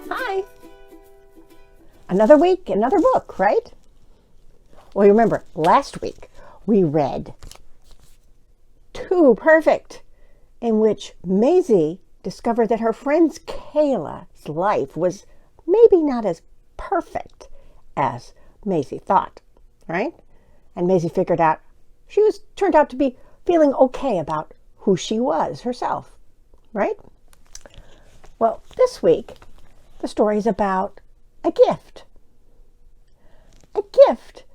Hi. Another week, another book, right? Well, you remember last week we read Too Perfect, in which Maisie discovered that her friend Kayla's life was maybe not as perfect as Maisie thought, right? And Maisie figured out turned out to be feeling okay about who she was herself, right? Well, this week the story is about a gift. A gift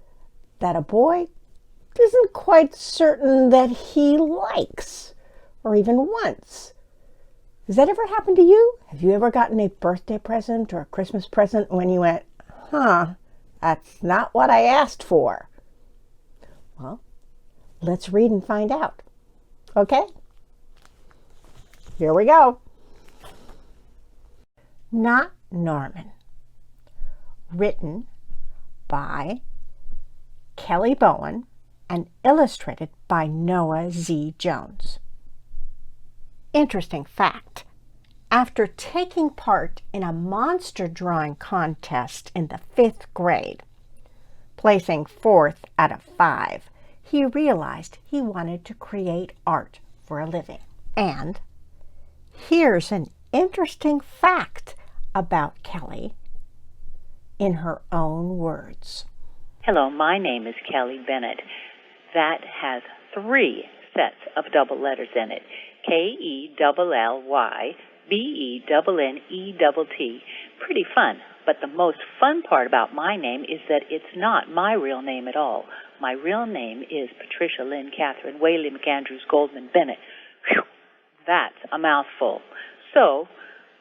that a boy isn't quite certain that he likes or even wants. Has that ever happened to you? Have you ever gotten a birthday present or a Christmas present when you went, that's not what I asked for? Well, let's read and find out. Okay? Here we go. Not Norman. Written by Kelly Bowen and illustrated by Noah Z. Jones. Interesting fact. After taking part in a monster drawing contest in the 5th grade, placing 4th out of 5, he realized he wanted to create art for a living. And here's an interesting fact about Kelly in her own words. Hello, my name is Kelly Bennett. That has 3 sets of double letters in it. KELLYBENNETT. Pretty fun. But the most fun part about my name is that it's not my real name at all. My real name is Patricia Lynn Catherine Whaley McAndrews Goldman Bennett. Whew, that's a mouthful. So,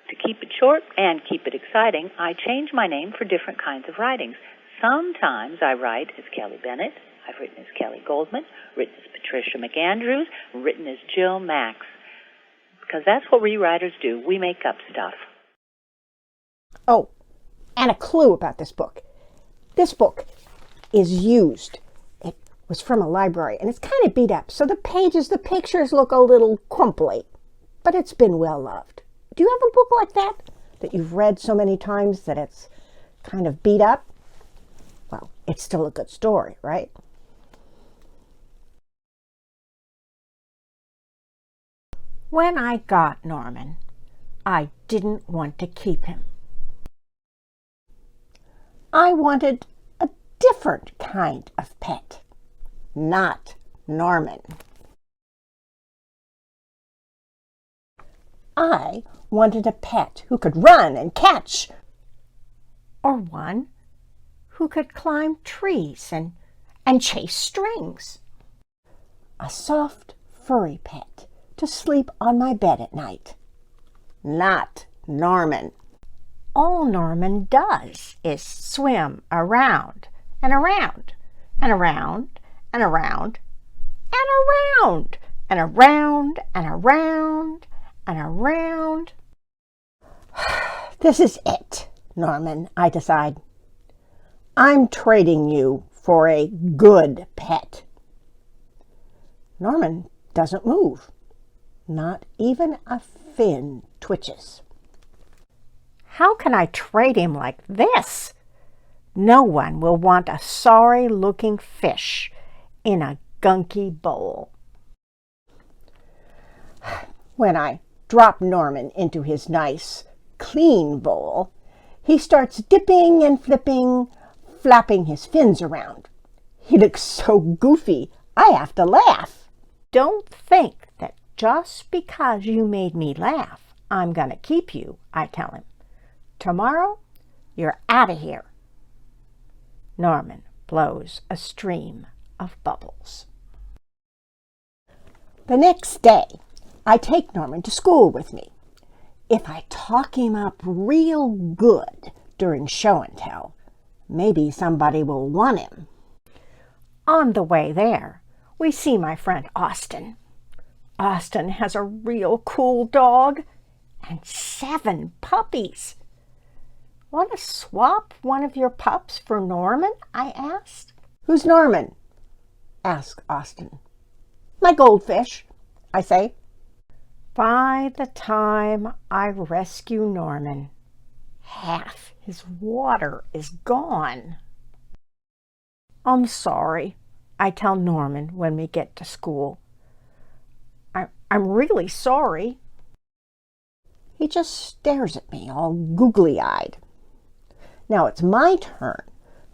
to keep it short and keep it exciting, I change my name for different kinds of writings. Sometimes I write as Kelly Bennett. I've written as Kelly Goldman, written as Patricia McAndrews, written as Jill Max. Because that's what we writers do. We make up stuff. Oh, and a clue about this book. This book is used. It was from a library, and it's kind of beat up. So the pictures look a little crumply, but it's been well loved. Do you have a book like that you've read so many times that it's kind of beat up? Well, it's still a good story, right? When I got Norman, I didn't want to keep him. I wanted a different kind of pet, not Norman. I wanted a pet who could run and catch, or one who could climb trees and chase strings. A soft, furry pet to sleep on my bed at night. Not Norman. All Norman does is swim around and around and around and around and around and around and around and around. This is it, Norman, I decide. I'm trading you for a good pet. Norman doesn't move. Not even a fin twitches. How can I trade him like this? No one will want a sorry-looking fish in a gunky bowl. When I drop Norman into his nice, clean bowl, he starts dipping and flipping, flapping his fins around. He looks so goofy, I have to laugh. Don't think that just because you made me laugh, I'm going to keep you, I tell him. Tomorrow, you're out of here. Norman blows a stream of bubbles. The next day, I take Norman to school with me. If I talk him up real good during show and tell, maybe somebody will want him. On the way there, we see my friend Austin. Austin has a real cool dog and 7 puppies. Want to swap one of your pups for Norman? I asked. Who's Norman? Asked Austin. My goldfish, I say. By the time I rescue Norman, half his water is gone. I'm sorry, I tell Norman when we get to school. I'm really sorry. He just stares at me, all googly-eyed. Now it's my turn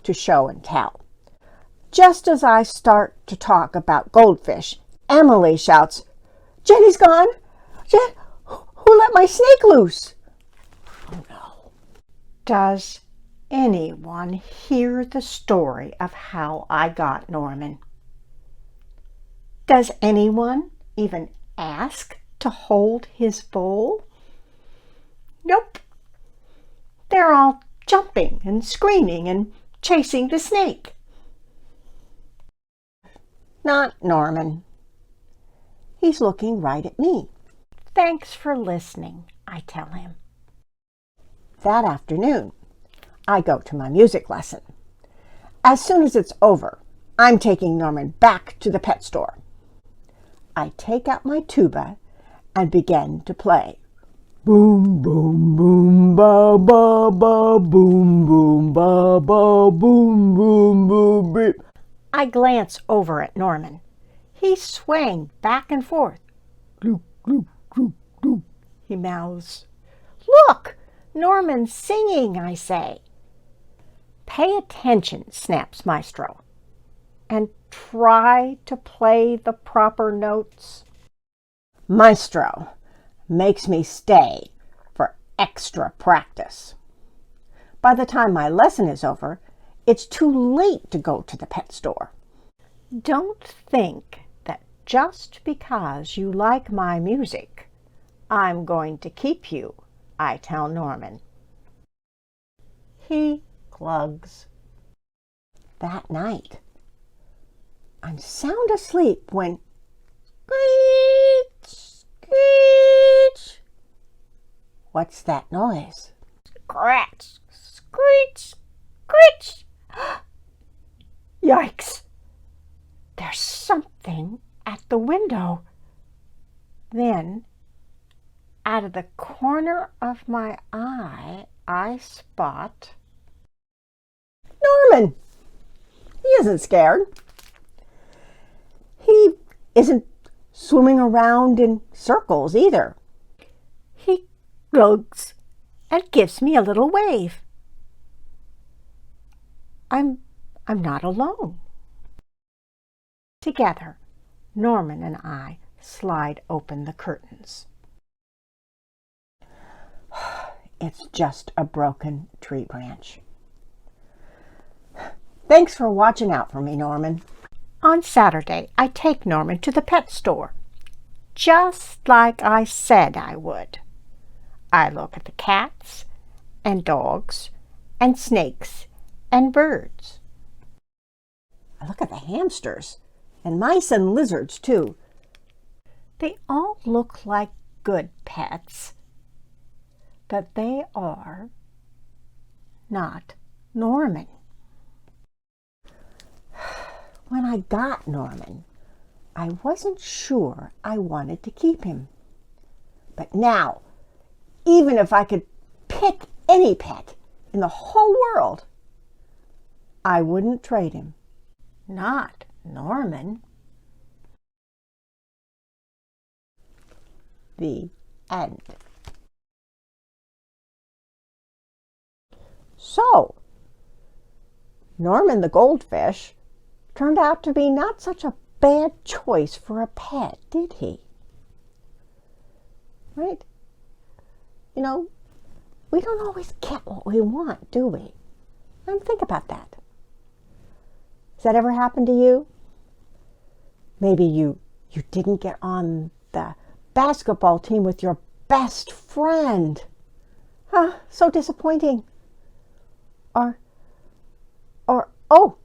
to show and tell. Just as I start to talk about goldfish, Emily shouts, "Jenny's gone! Jen, who let my snake loose?" Oh no. Does anyone hear the story of how I got Norman? Does anyone even ask to hold his bowl? Nope. They're all jumping and screaming and chasing the snake. Not Norman. He's looking right at me. Thanks for listening, I tell him. That afternoon, I go to my music lesson. As soon as it's over, I'm taking Norman back to the pet store. I take out my tuba and begin to play. Boom, boom, boom, ba, ba, ba, boom, boom, ba, ba, boom, boom, boom, boom. I glance over at Norman. He's swaying back and forth. Gloop, gloop, gloop, gloop, he mouths. Look, Norman's singing, I say. Pay attention, snaps Maestro, and try to play the proper notes. Maestro makes me stay for extra practice. By the time my lesson is over, it's too late to go to the pet store. Don't think that just because you like my music, I'm going to keep you, I tell Norman. He glugs. That night, I'm sound asleep when screech, screech. What's that noise? Scratch, screech, screech. Yikes! There's something at the window. Then, out of the corner of my eye, I spot Norman. He isn't scared. He isn't swimming around in circles either. He glugs and gives me a little wave. I'm not alone. Together, Norman and I slide open the curtains. It's just a broken tree branch. Thanks for watching out for me, Norman. On Saturday, I take Norman to the pet store, just like I said I would. I look at the cats and dogs and snakes and birds. I look at the hamsters and mice and lizards, too. They all look like good pets, but they are not Norman. When I got Norman, I wasn't sure I wanted to keep him. But now, even if I could pick any pet in the whole world, I wouldn't trade him. Not Norman. The end. So, Norman the goldfish turned out to be not such a bad choice for a pet, did he? Right? You know, we don't always get what we want, do we? And think about that. Has that ever happened to you? Maybe you didn't get on the basketball team with your best friend. So disappointing. Or, oh,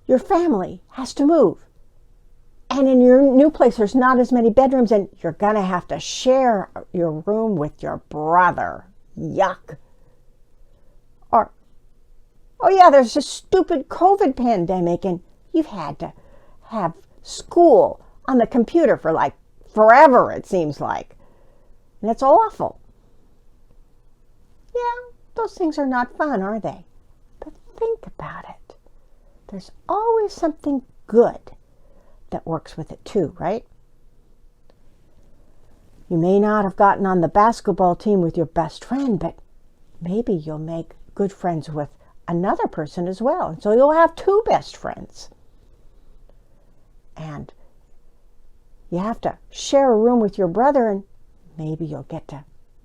your family has to move. And in your new place, there's not as many bedrooms, and you're going to have to share your room with your brother. Yuck. Or, oh yeah, there's a stupid COVID pandemic, and you've had to have school on the computer for like forever, it seems like. And it's awful. Yeah, those things are not fun, are they? But think about it. There's always something good that works with it too, right? You may not have gotten on the basketball team with your best friend, but maybe you'll make good friends with another person as well. And so you'll have two best friends. And you have to share a room with your brother, and maybe you'll get to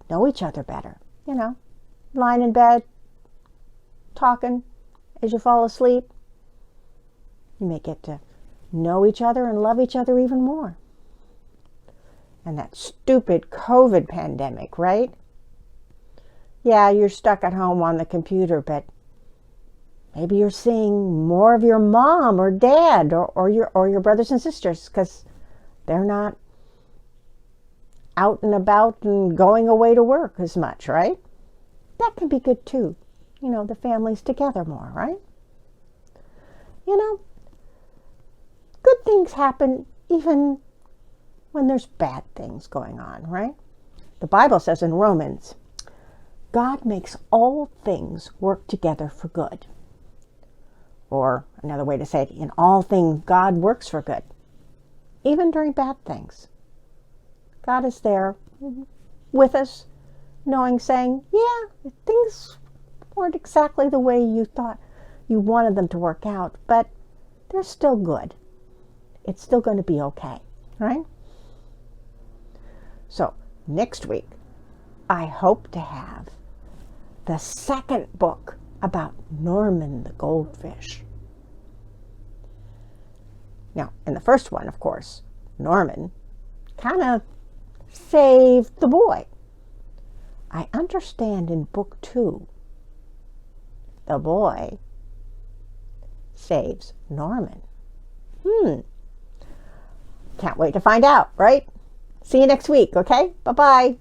know each other better. You know, lying in bed, talking as you fall asleep. You may get to know each other and love each other even more. And that stupid COVID pandemic, right? Yeah, you're stuck at home on the computer, but maybe you're seeing more of your mom or dad or your brothers and sisters because they're not out and about and going away to work as much, right? That can be good too. You know, the family's together more, right? You know, good things happen even when there's bad things going on, right? The Bible says in Romans, God makes all things work together for good. Or another way to say it, in all things, God works for good. Even during bad things. God is there with us, knowing, saying, yeah, things weren't exactly the way you thought you wanted them to work out, but they're still good. It's still going to be okay, right? So, next week, I hope to have the second book about Norman the goldfish. Now, in the first one, of course, Norman kind of saved the boy. I understand in book 2, the boy saves Norman. Can't wait to find out, right? See you next week, okay? Bye-bye.